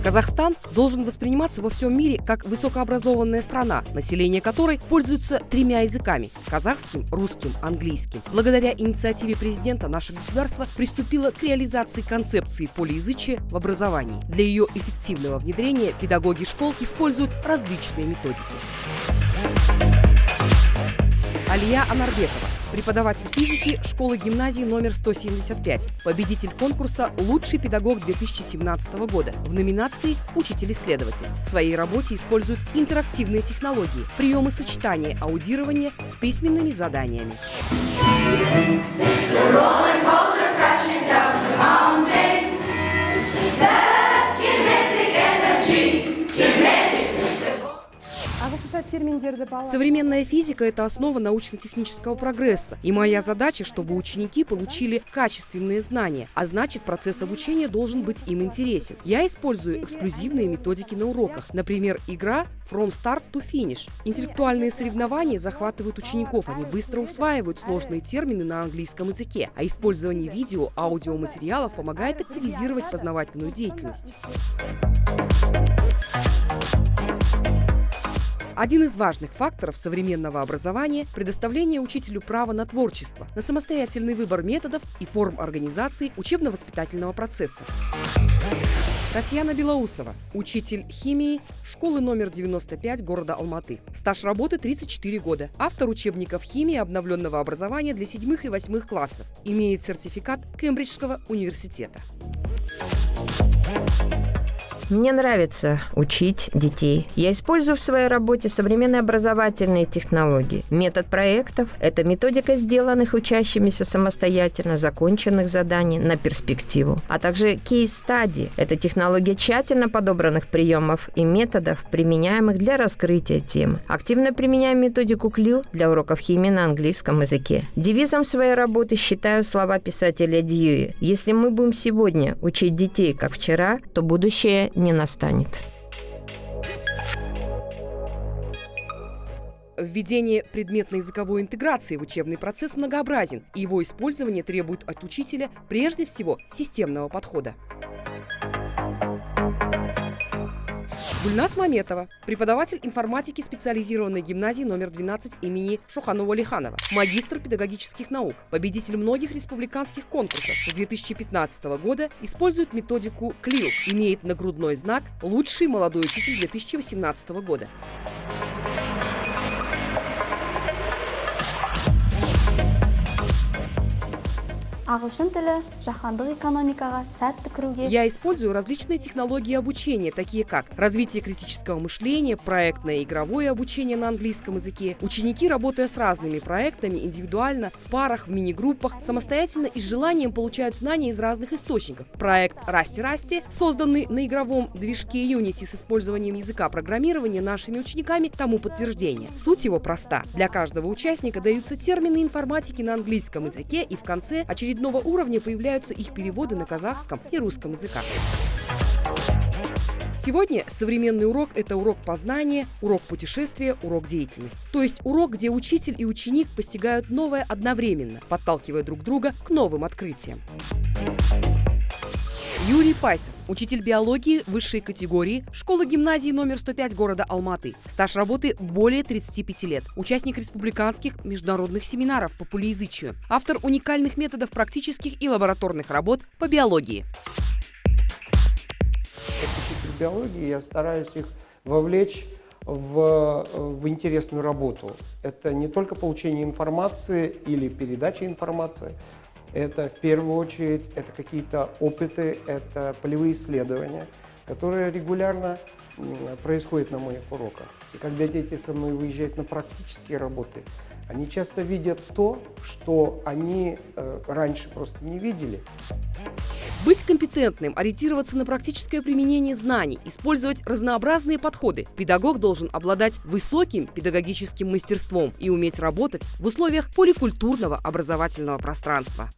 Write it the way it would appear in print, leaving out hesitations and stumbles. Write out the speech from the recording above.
Казахстан должен восприниматься во всем мире как высокообразованная страна, население которой пользуется 3 языками – казахским, русским, английским. Благодаря инициативе президента наше государство приступило к реализации концепции полиязычия в образовании. Для ее эффективного внедрения педагоги школ используют различные методики. Алия Анарбекова, преподаватель физики школы-гимназии номер 175, победитель конкурса «Лучший педагог 2017 года» в номинации «Учитель-исследователь». В своей работе использует интерактивные технологии, приемы сочетания аудирования с письменными заданиями. Современная физика – это основа научно-технического прогресса. И моя задача, чтобы ученики получили качественные знания, а значит, процесс обучения должен быть им интересен. Я использую эксклюзивные методики на уроках. Например, игра «From Start to Finish». Интеллектуальные соревнования захватывают учеников, они быстро усваивают сложные термины на английском языке, а использование видео, аудиоматериалов помогает активизировать познавательную деятельность. Один из важных факторов современного образования – предоставление учителю права на творчество, на самостоятельный выбор методов и форм организации учебно-воспитательного процесса. Татьяна Белоусова, учитель химии школы номер 95 города Алматы. Стаж работы 34 года. Автор учебников химии обновленного образования для 7 и 8 классов. Имеет сертификат Кембриджского университета. Мне нравится учить детей. Я использую в своей работе современные образовательные технологии. Метод проектов – это методика сделанных учащимися самостоятельно законченных заданий на перспективу, а также кейс-стади – это технология тщательно подобранных приемов и методов, применяемых для раскрытия темы. Активно применяем методику КЛИЛ для уроков химии на английском языке. Девизом своей работы считаю слова писателя Дьюи: «Если мы будем сегодня учить детей, как вчера, то будущее не настанет». Введение предметной языковой интеграции в учебный процесс многообразен, и его использование требует от учителя прежде всего системного подхода. Гульнас Маметова, преподаватель информатики специализированной гимназии номер 12 имени Шуханова-Лиханова, магистр педагогических наук, победитель многих республиканских конкурсов с 2015 года, использует методику КЛИЛ, имеет нагрудной знак «Лучший молодой учитель 2018 года». Я использую различные технологии обучения, такие как развитие критического мышления, проектное и игровое обучение на английском языке. Ученики, работая с разными проектами, индивидуально, в парах, в мини-группах, самостоятельно и с желанием получают знания из разных источников. Проект Расти-Расти, созданный на игровом движке Unity с использованием языка программирования нашими учениками, тому подтверждение. Суть его проста. Для каждого участника даются термины информатики на английском языке, и в конце очередного уровня появляются их переводы на казахском и русском языках. Сегодня современный урок – это урок познания, урок путешествия, урок деятельности. То есть урок, где учитель и ученик постигают новое одновременно, подталкивая друг друга к новым открытиям. Юрий Пайсов, учитель биологии высшей категории, школа-гимназии номер 105 города Алматы. Стаж работы более 35 лет. Участник республиканских международных семинаров по полиязычию. Автор уникальных методов практических и лабораторных работ по биологии. Как учитель биологии я стараюсь их вовлечь в интересную работу. Это не только получение информации или передача информации. Это в первую очередь это какие-то опыты, это полевые исследования, которые регулярно происходят на моих уроках. И когда дети со мной выезжают на практические работы, они часто видят то, что они раньше просто не видели. Быть компетентным, ориентироваться на практическое применение знаний, использовать разнообразные подходы. Педагог должен обладать высоким педагогическим мастерством и уметь работать в условиях поликультурного образовательного пространства.